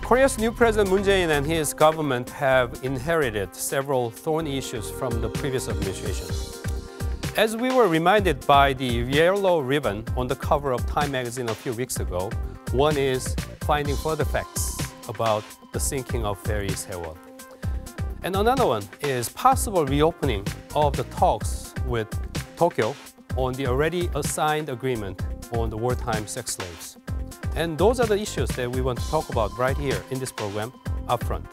Korea's new President Moon Jae-in and his government have inherited several thorny issues from the previous administration. As we were reminded by the yellow ribbon on the cover of Time magazine a few weeks ago, one is finding further facts about the sinking of ferry Sewol. And another one is possible reopening of the talks with Tokyo on the already assigned agreement on the wartime sex slaves. And those are the issues that we want to talk about right here in this program, Upfront.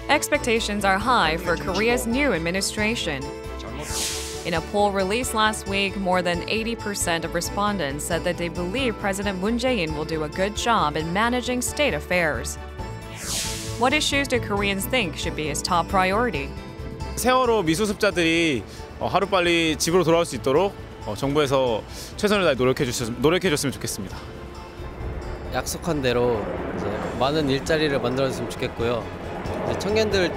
Expectations are high for Korea's new administration. In a poll released last week, more than 80% of respondents said that they believe President Moon Jae-in will do a good job in managing state affairs. What issues do Koreans think should be his top priority? 세월호 미수습자들이 하루빨리 집으로 돌아올 수 있도록 정부에서 최선을 다해 노력해줬으면 좋겠습니다. 약속한 대로 이제 많은 일자리를 만들어줬으면 좋겠고요. 이제 청년들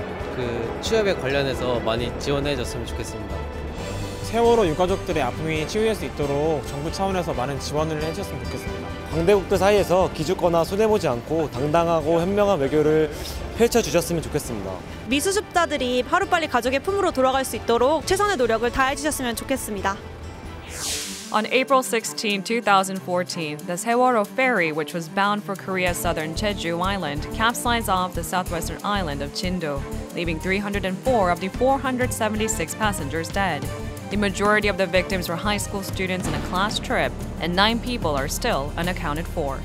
취업에 관련해서 많이 지원해줬으면 좋겠습니다. 세월호 유가족들의 아픔이 치유될 수 있도록 정부 차원에서 많은 지원을 해줬으면 좋겠습니다. 강대국들 사이에서 기죽거나 손해보지 않고 당당하고 현명한 외교를 펼쳐주셨으면 좋겠습니다. 미수습자들이 하루빨리 가족의 품으로 돌아갈 수 있도록 최선의 노력을 다해주셨으면 좋겠습니다. On April 16, 2014, the Sewol ferry, which was bound for Korea's southern Jeju Island, capsized off the southwestern island of Chindo, leaving 304 of the 476 passengers dead. The majority of the victims were high school students on a class trip, and 9 people are still unaccounted for.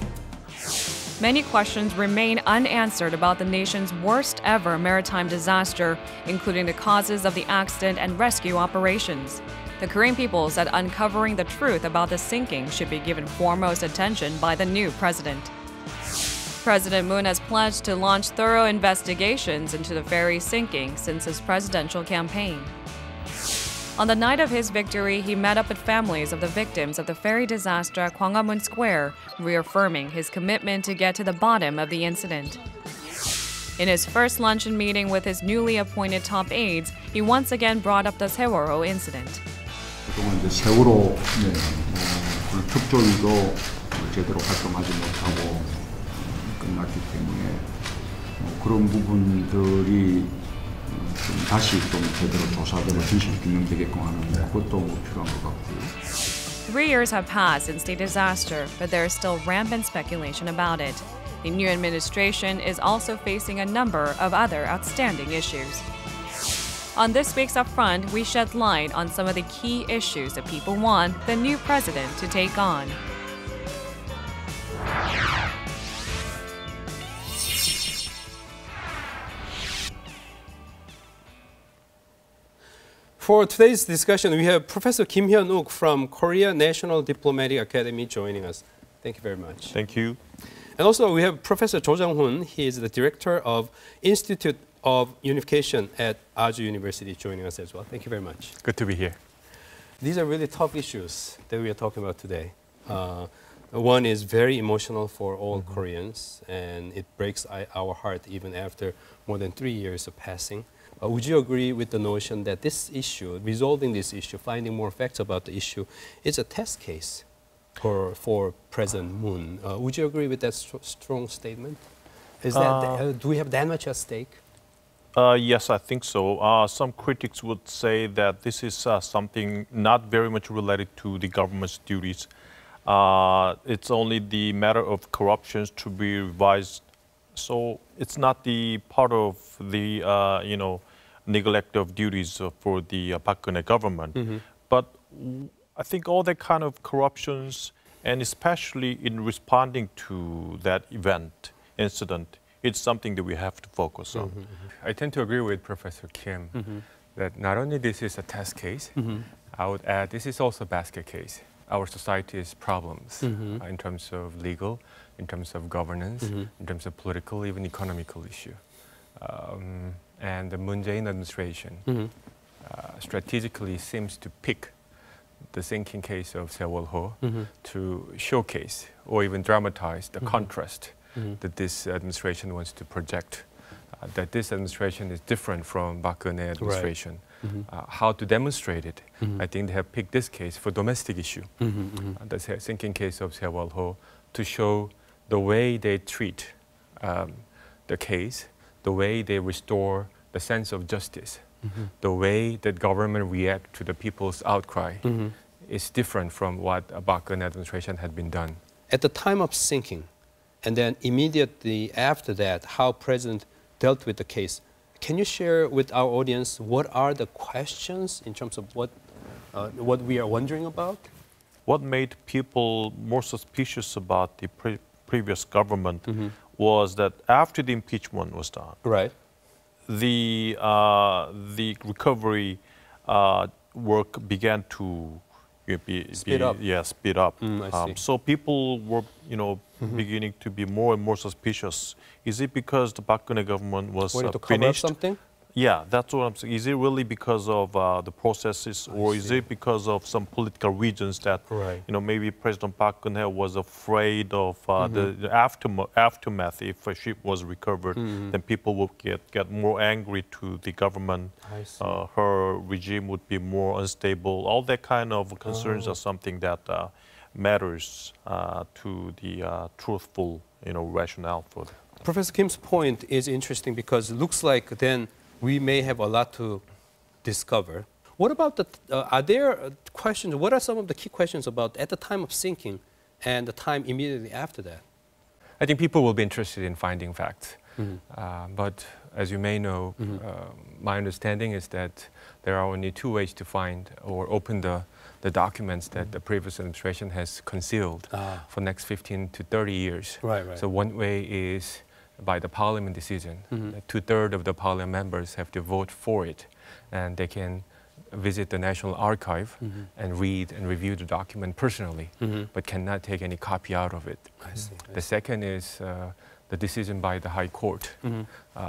Many questions remain unanswered about the nation's worst ever maritime disaster, including the causes of the accident and rescue operations. The Korean people said uncovering the truth about the sinking should be given foremost attention by the new president. President Moon has pledged to launch thorough investigations into the ferry sinking since his presidential campaign. On the night of his victory, he met up with families of the victims of the ferry disaster at Gwanghwamun Square, reaffirming his commitment to get to the bottom of the incident. In his first luncheon meeting with his newly appointed top aides, he once again brought up the 세월호 incident. 그동안 이제 세월호 특조위도 제대로 활동하지 못하고 끝났기 때문에 그런 부분들이 좀 다시 좀 제대로 조사되고 진실 규명되게끔 하는 그것도 필요한 것 같고요. 3 years have passed since the disaster, but there is still rampant speculation about it. The new administration is also facing a number of other outstanding issues. On this week's Upfront, we shed light on some of the key issues that people want the new president to take on. For today's discussion, we have Professor Kim Hyun-wook from Korea National Diplomatic Academy joining us. Thank you very much. Thank you. And also we have Professor Cho Jung-hun. He is the director of Institute of Unification at Ajou University joining us as well. Thank you very much. Good to be here. These are really tough issues that we are talking about today. One is very emotional for all Koreans, and it breaks our heart even after more than 3 years of passing. Would you agree with the notion that this issue, resolving this issue, finding more facts about the issue, is a test case for President Moon? Would you agree with that strong statement? Is that, do we have that much at stake? Yes, I think so. Some critics would say that this is something not very much related to the government's duties. It's only the matter of corruption to be revised. So it's not the part of the, neglect of duties for the Park Geun-hye government. But I think all that kind of corruptions, and especially in responding to that incident, it's something that we have to focus on. I tend to agree with Professor Kim that not only this is a test case, I would add this is also a basket case. Our society's problems in terms of legal, in terms of governance, in terms of political, even economical issue. And the Moon Jae-in administration strategically seems to pick the sinking case of Sewol to showcase or even dramatize the contrast that this administration wants to project. That this administration is different from Park Geun-hye administration. how to demonstrate it. I think they have picked this case for domestic issue, the sinking case of Sewol-ho, to show the way they treat the case, the way they restore the sense of justice, the way that government react to the people's outcry is different from what a Park Geun-hye administration had been done. At the time of sinking, and then immediately after that, how President dealt with the case. Can you share with our audience what are the questions in terms of what we are wondering about? What made people more suspicious about the previous government was that after the impeachment was done, right, the recovery work began to speed up. So people were, beginning to be more and more suspicious. Is it because the Park Geun-hye government was to cover finished? Up something? Yeah, that's what I'm saying. Is it really because of the processes, or is it because of some political reasons that, maybe President Park Geun-hye was afraid of the aftermath? If a ship was recovered, then people would get more angry to the government. Her regime would be more unstable. All that kind of concerns are something that matters to the truthful, rationale for that. Professor Kim's point is interesting because it looks like then we may have a lot to discover. What about are there questions, what are some of the key questions about at the time of sinking and the time immediately after that? I think people will be interested in finding facts. But as you may know, my understanding is that there are only two ways to find or open the documents that the previous administration has concealed for the next 15 to 30 years. So one way is by the parliament decision. 2/3 of the parliament members have to vote for it, and they can visit the National Archive and read and review the document personally, but cannot take any copy out of it. The second is the decision by the High Court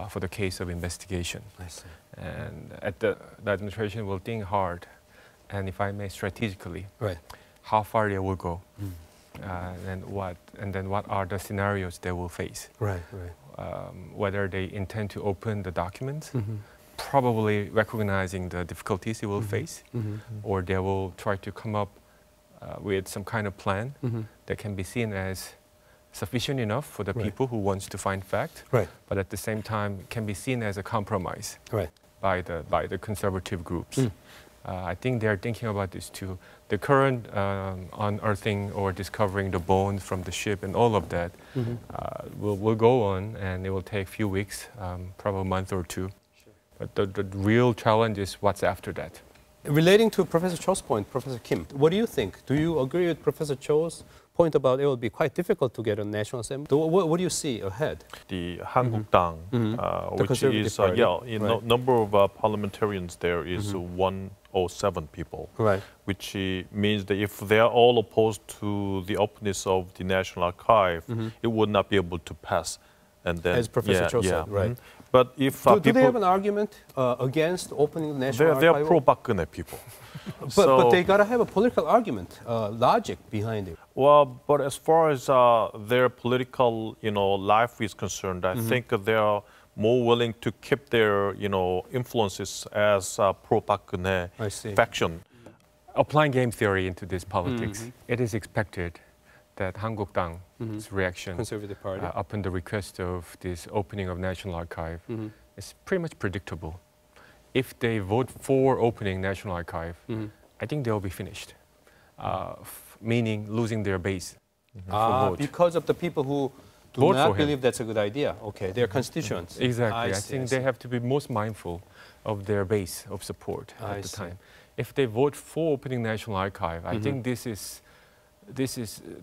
for the case of investigation. And the administration will think hard, and if I may, strategically, how far they will go. And then what are the scenarios they will face? Whether they intend to open the documents, probably recognizing the difficulties it will face, or they will try to come up with some kind of plan that can be seen as sufficient enough for the people who wants to find fact, but at the same time can be seen as a compromise by the conservative groups. I think they're thinking about this too. The current unearthing or discovering the bones from the ship and all of that will go on, and it will take a few weeks, probably a month or two. But the real challenge is what's after that. Relating to Professor Cho's point, Professor Kim, what do you think? Do you agree with Professor Cho's point about it will be quite difficult to get a National Assembly? What do you see ahead? The Hangukdang, which is, number of parliamentarians there is 107 people, which means that if they are all opposed to the openness of the National Archive, it would not be able to pass. And then, as Professor Cho said, But if do they have an argument against opening the National Archive? They're pro-Park Geun-hye people. But they gotta have a political argument, logic behind it. Well, but as far as their political, life is concerned, I think they are more willing to keep their, influences as pro-Park Geun-hye faction. Applying game theory into this politics, it is expected that Hangukdang's reaction Conservative Party upon the request of this opening of National Archive is pretty much predictable. If they vote for opening National Archive, I think they'll be finished, meaning losing their base for vote. Because of the people who do not believe that's a good idea. Okay, their constituents. Exactly. I think they have to be most mindful of their base of support at the time. If they vote for opening National Archive, I think this is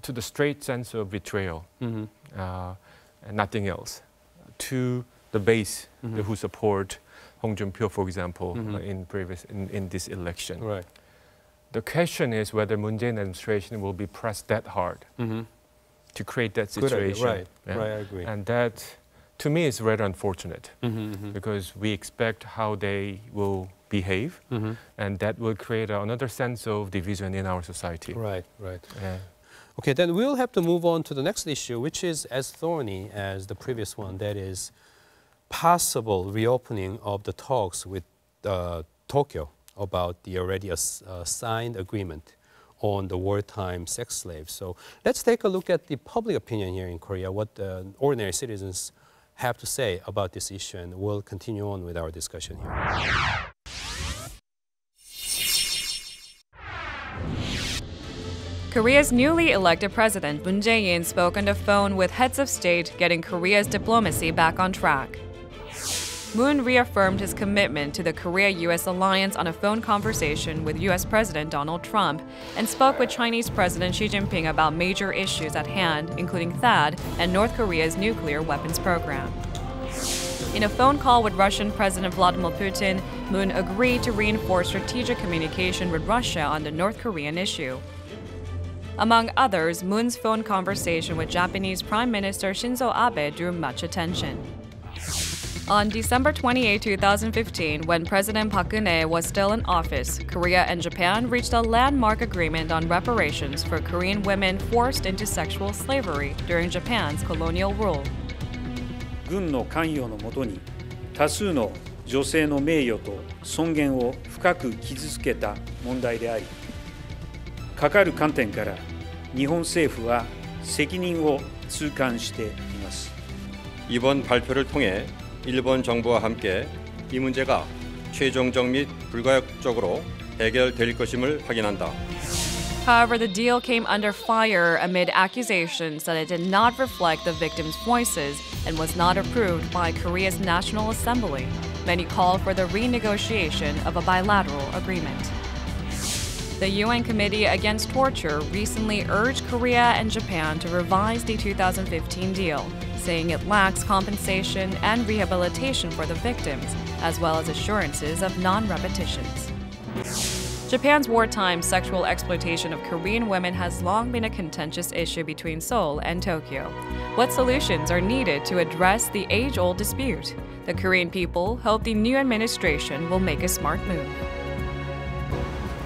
to the straight sense of betrayal and nothing else. To the base who support Hong Jun-pyo, for example, in this election. The question is whether Moon Jae-in administration will be pressed that hard to create that situation. I agree. And that, to me, is rather unfortunate because we expect how they will behave, and that will create another sense of division in our society. Okay, then we'll have to move on to the next issue, which is as thorny as the previous one, that is possible reopening of the talks with Tokyo about the already signed agreement on the wartime sex slaves. So let's take a look at the public opinion here in Korea, what the ordinary citizens have to say about this issue, and we'll continue on with our discussion here. Korea's newly elected president, Moon Jae-in, spoke on the phone with heads of state, getting Korea's diplomacy back on track. Moon reaffirmed his commitment to the Korea-US alliance on a phone conversation with US President Donald Trump and spoke with Chinese President Xi Jinping about major issues at hand, including THAAD and North Korea's nuclear weapons program. In a phone call with Russian President Vladimir Putin, Moon agreed to reinforce strategic communication with Russia on the North Korean issue. Among others, Moon's phone conversation with Japanese Prime Minister Shinzo Abe drew much attention. On December 28, 2015, when President Park Geun-hye was still in office, Korea and Japan reached a landmark agreement on reparations for Korean women forced into sexual slavery during Japan's colonial rule. 軍の関与のもとに多数の女性の名誉と尊厳を深く傷つけた問題であり、かかる観点から日本政府は責任を痛感しています。 이번 발표를 통해 일본 정부와 함께 이 문제가 최종적 및 불가역적으로 해결될 것임을 확인한다. However, the deal came under fire amid accusations that it did not reflect the victims' voices and was not approved by Korea's National Assembly. Many called for the renegotiation of a bilateral agreement. The UN Committee Against Torture recently urged Korea and Japan to revise the 2015 deal, saying it lacks compensation and rehabilitation for the victims, as well as assurances of non-repetitions. Japan's wartime sexual exploitation of Korean women has long been a contentious issue between Seoul and Tokyo. What solutions are needed to address the age-old dispute? The Korean people hope the new administration will make a smart move.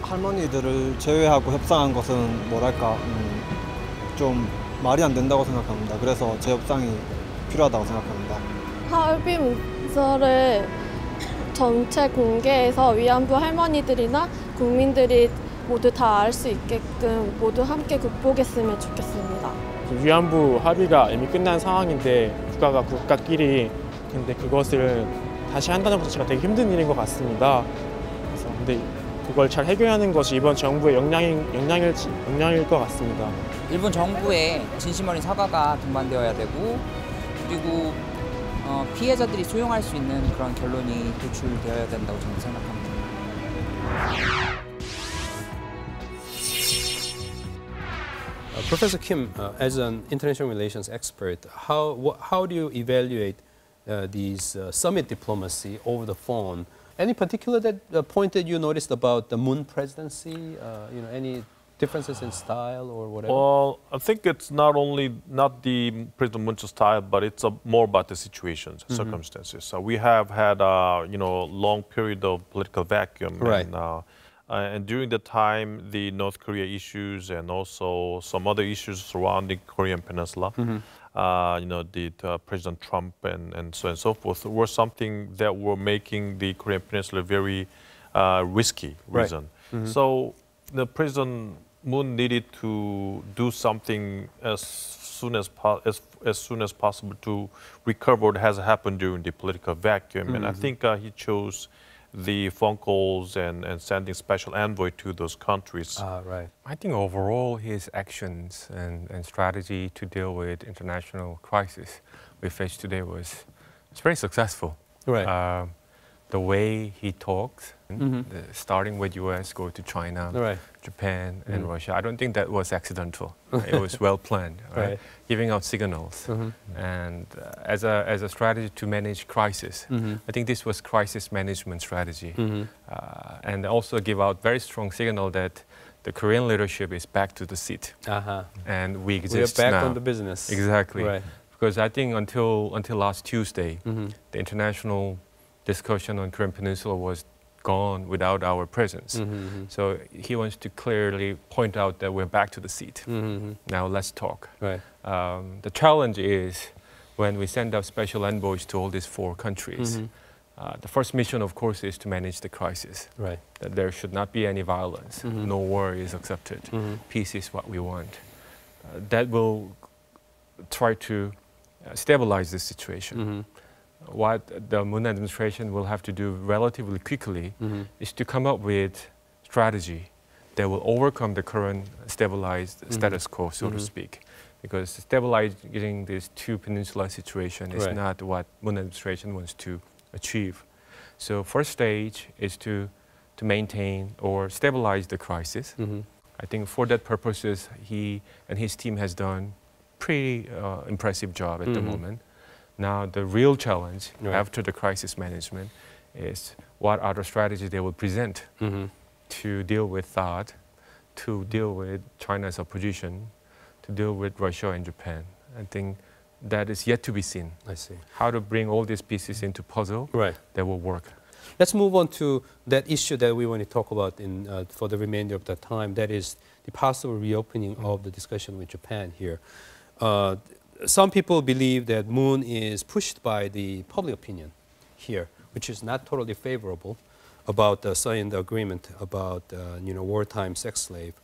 할머니들을 제외하고 협상한 것은 뭐랄까 좀 말이 안 된다고 생각합니다. 그래서 재협상이 필요하다고 생각합니다. 합의 문서를 전체 공개해서 위안부 할머니들이나 국민들이 모두 다 알 수 있게끔 모두 함께 극복했으면 좋겠습니다. 위안부 합의가 이미 끝난 상황인데 국가끼리 근데 그것을 다시 한다는 것 자체가 되게 힘든 일인 것 같습니다. 그래서 근데 그걸 잘 해결하는 것이 이번 정부의 역량일 것 같습니다. 일본 정부의 진심 어린 사과가 동반되어야 되고 그리고 피해자들이 수용할 수 있는 그런 결론이 도출되어야 된다고 저는 생각합니다. Professor Kim, as an international relations expert, how do you evaluate these summit diplomacy over the phone? Any particular point that you noticed about the Moon presidency? Any differences in style or whatever? Well, I think it's not the President Moon's style, but it's more about the situations, circumstances. So we have had long period of political vacuum, right? And during the time, the North Korea issues and also some other issues surrounding Korean Peninsula, the President Trump and so on and so forth were something that were making the Korean Peninsula very risky region. Right. So the President Moon needed to do something as soon as possible to recover what has happened during the political vacuum, and I think he chose the phone calls and sending special envoy to those countries. Right. I think overall his actions and strategy to deal with international crisis we face today was very successful. Right. The way he talks, starting with US, go to China, right. Japan, and Russia. I don't think that was accidental. It was well planned, right? Giving out signals, and as a strategy to manage crisis. I think this was crisis management strategy, and also give out very strong signal that the Korean leadership is back to the seat, and we exist now. We're back now. on the business. Exactly, right. Because I think until last Tuesday, the international discussion on Korean Peninsula was gone without our presence. So he wants to clearly point out that we're back to the seat. Now let's talk. Right. The challenge is when we send out special envoys to all these 4 countries, The first mission, of course, is to manage the crisis. Right. That there should not be any violence. No war is accepted. Peace is what we want. That will try to stabilize the situation. What the Moon administration will have to do relatively quickly is to come up with strategy that will overcome the current stabilized status quo, so to speak. Because stabilizing this two peninsula situation is not what Moon administration wants to achieve. So first stage is to maintain or stabilize the crisis. I think for that purposes, he and his team has done pretty impressive job at the moment. Now the real challenge after the crisis management is what other strategies they will present to deal with that, to deal with China's opposition, to deal with Russia and Japan. I think that is yet to be seen. I see. How to bring all these pieces into puzzle that will work. Let's move on to that issue that we want to talk about for the remainder of the time. That is the possible reopening of the discussion with Japan here. Some people believe that Moon is pushed by the public opinion here, which is not totally favorable about signing the agreement about wartime sex slave.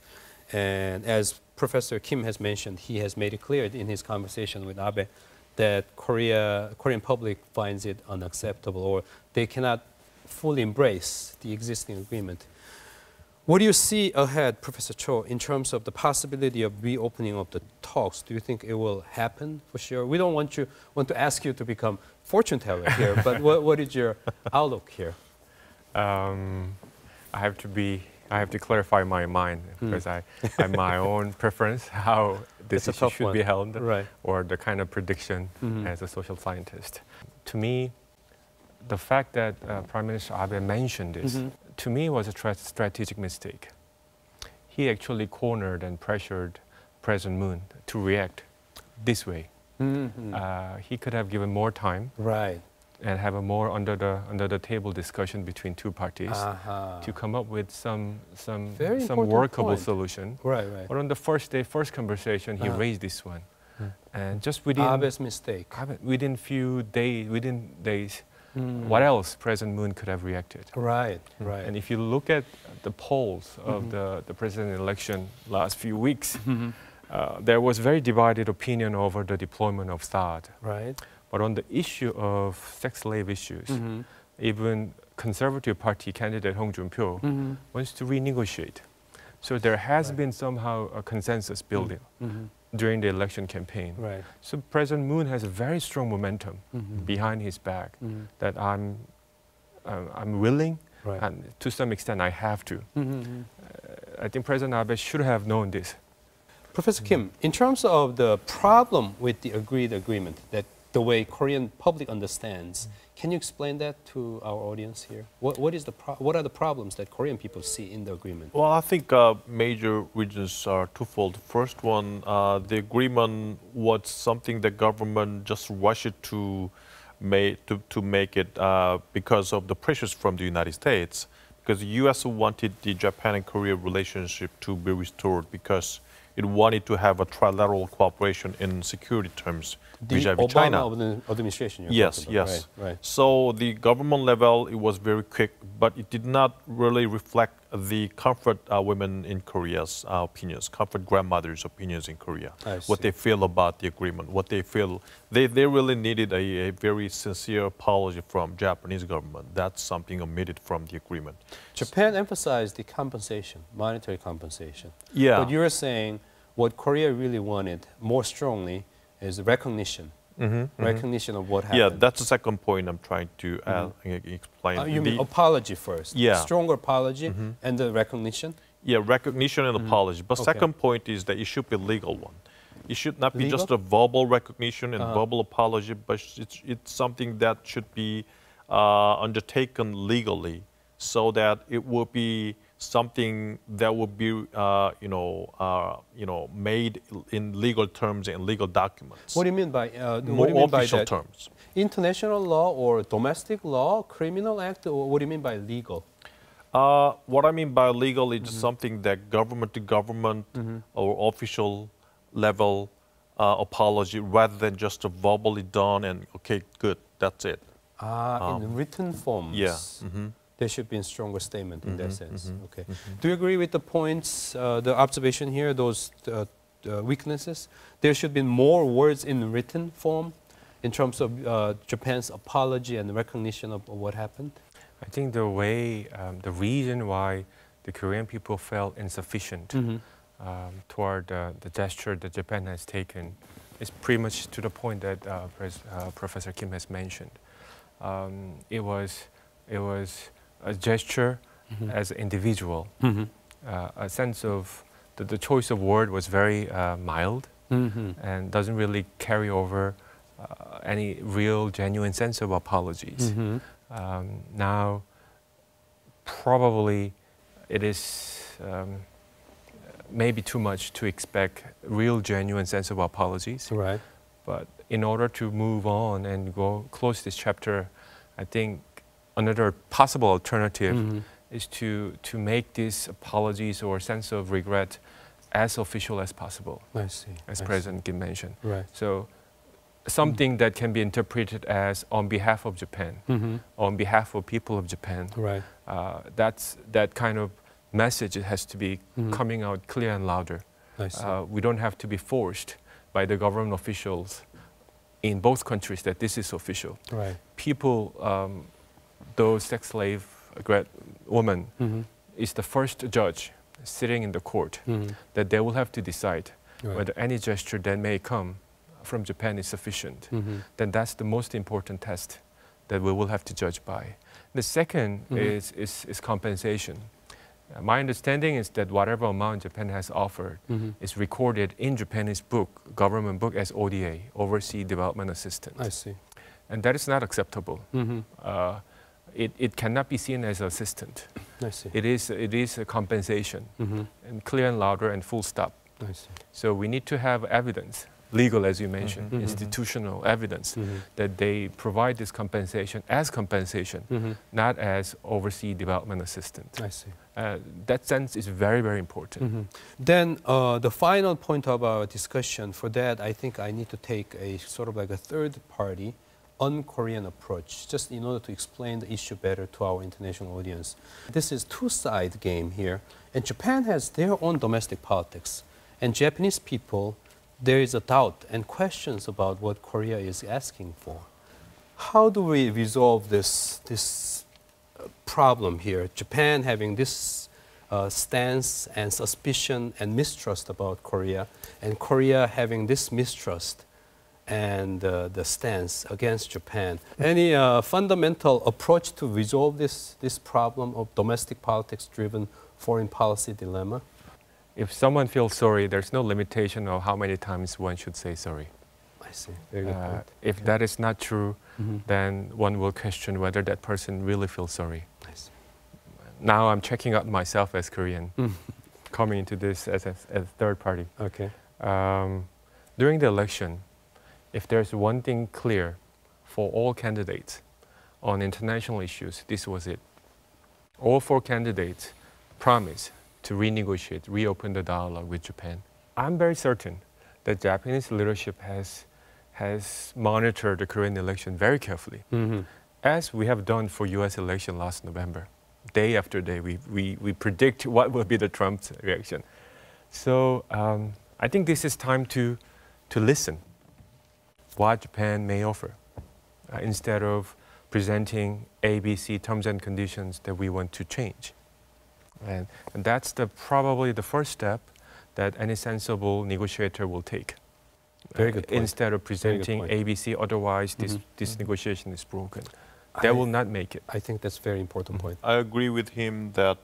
And as Professor Kim has mentioned, he has made it clear in his conversation with Abe that Korean public finds it unacceptable, or they cannot fully embrace the existing agreement. What do you see ahead, Professor Cho, in terms of the possibility of reopening of the talks? Do you think it will happen for sure? We don't want to ask you to become fortune teller here, but what is your outlook here? I have to clarify my mind because I have my own preference how this issue should be held, or the kind of prediction as a social scientist. To me, the fact that Prime Minister Abe mentioned this, to me, was a strategic mistake. He actually cornered and pressured President Moon to react this way. He could have given more time. And have a more under the table discussion between two parties to come up with some workable solution. But on the first day, first conversation, he raised this one, and just within Abe's mistake. Within days, what else President Moon could have reacted? And if you look at the polls of the president election last few weeks, there was very divided opinion over the deployment of THAAD. But on the issue of sex slave issues, even Conservative Party candidate Hong Jun-pyo wants to renegotiate. So there has been somehow a consensus building during the election campaign. So President Moon has a very strong momentum behind his back that I'm willing, and to some extent I have to. I think President Abe should have known this. Professor Kim, in terms of the problem with the agreed agreement, that the way Korean public understands, can you explain that to our audience here? What are the problems that Korean people see in the agreement? Well, I think major reasons are twofold. First one, the agreement was something the government just rushed to make it because of the pressures from the United States. Because the U.S. wanted the Japan and Korea relationship to be restored because it wanted to have a trilateral cooperation in security terms vis-a-vis China. The Obama administration. Yes. So the government level, it was very quick, but it did not really reflect the comfort women in Korea's opinions, comfort grandmothers' opinions in Korea, what they feel about the agreement, what they feel. They really needed a very sincere apology from Japanese government. That's something omitted from the agreement. Japan emphasized the compensation, monetary compensation. Yeah. But you're saying what Korea really wanted more strongly is recognition. Recognition of what happened. Yeah, that's the second point I'm trying to explain. You mean apology first? Yeah. Stronger apology and the recognition? Yeah, recognition and apology. But second point is that it should be a legal one. It should not be just a verbal recognition and verbal apology, but it's something that should be undertaken legally so that it will be something that will be, made in legal terms and legal documents. What do you mean by more official terms? International law or domestic law, criminal act, or what do you mean by legal? What I mean by legal is something that government to government or official level apology rather than just a verbally done and okay, good, that's it. In written forms. Yeah. There should be a stronger statement in that sense. Okay. Do you agree with the points, the observation here, those weaknesses? There should be more words in written form in terms of Japan's apology and recognition of what happened? I think the way, the reason why the Korean people felt insufficient toward the gesture that Japan has taken is pretty much to the point that Professor Kim has mentioned. It was a gesture as an individual, a sense of the choice of word was very mild and doesn't really carry over any real genuine sense of apologies. Now, probably it is maybe too much to expect real genuine sense of apologies. Right. But in order to move on and go close this chapter, I think another possible alternative is to make these apologies or sense of regret as official as possible. I see. As President Kim mentioned. Right. So something that can be interpreted as on behalf of Japan, on behalf of people of Japan. Right. That kind of message has to be coming out clear and louder. I see. We don't have to be forced by the government officials in both countries that this is official. Right. People, those sex slave woman is the first judge sitting in the court that they will have to decide whether any gesture that may come from Japan is sufficient. Then that's the most important test that we will have to judge by. The second is compensation. My understanding is that whatever amount Japan has offered is recorded in Japanese book, government book, as ODA, Overseas Development Assistance. I see. And that is not acceptable. It cannot be seen as assistance. I see. It is a compensation, and clear and louder and full stop. I see. So we need to have evidence, legal as you mentioned, institutional evidence, that they provide this compensation as compensation, not as overseas development assistance. I see. That sense is very, very important. Then the final point of our discussion, for that I think I need to take a sort of like a third party un-Korean approach, just in order to explain the issue better to our international audience. This is two-side game here, and Japan has their own domestic politics, and Japanese people, there is a doubt and questions about what Korea is asking for. How do we resolve this problem here? Japan having this stance and suspicion and mistrust about Korea, and Korea having this mistrust and the stance against Japan. Any fundamental approach to resolve this problem of domestic politics-driven foreign policy dilemma? If someone feels sorry, there's no limitation of how many times one should say sorry. I see. Very good point. If that is not true, then one will question whether that person really feels sorry. I see. Now I'm checking out myself as Korean, coming into this as a third party. Okay. During the election, if there's one thing clear for all candidates on international issues, this was it. All four candidates promised to renegotiate, reopen the dialogue with Japan. I'm very certain that Japanese leadership has monitored the Korean election very carefully, as we have done for U.S. election last November. Day after day, we predict what will be the Trump's reaction. So I think this is time to listen what Japan may offer, instead of presenting ABC terms and conditions that we want to change. And that's probably the first step that any sensible negotiator will take. Very good point. Instead of presenting ABC, otherwise this negotiation is broken. That will not make it. I think that's a very important point. I agree with him that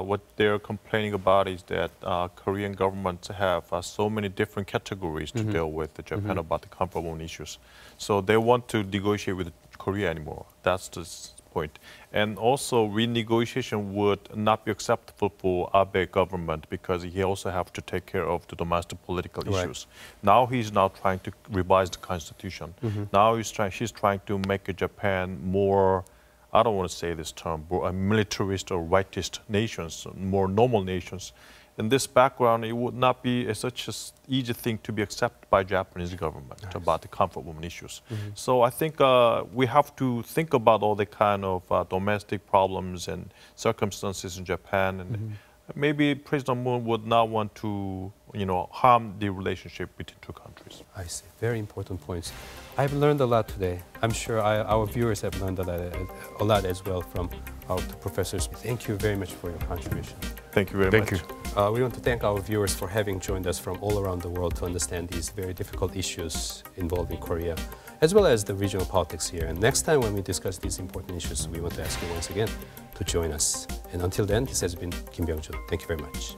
what they're complaining about is that Korean governments have so many different categories to deal with Japan about the comparable issues. So they want to negotiate with Korea anymore. That's the point. And also renegotiation would not be acceptable for Abe government because he also have to take care of the domestic political issues. Now he's now trying to revise the constitution. Now she's trying to make Japan more, I don't want to say this term, but a militarist or rightist nations, more normal nations. in this background, it would not be such an easy thing to be accepted by Japanese government about the comfort women issues. So I think we have to think about all the kind of domestic problems and circumstances in Japan, and maybe President Moon would not want to, harm the relationship between two countries. I see. Very important points. I've learned a lot today. I'm sure our viewers have learned a lot as well from our two professors. Thank you very much for your contribution. Thank you very much. Thank you. We want to thank our viewers for having joined us from all around the world to understand these very difficult issues involving Korea, as well as the regional politics here. And next time when we discuss these important issues, we want to ask you once again to join us. And until then, this has been Kim Byung-jun. Thank you very much.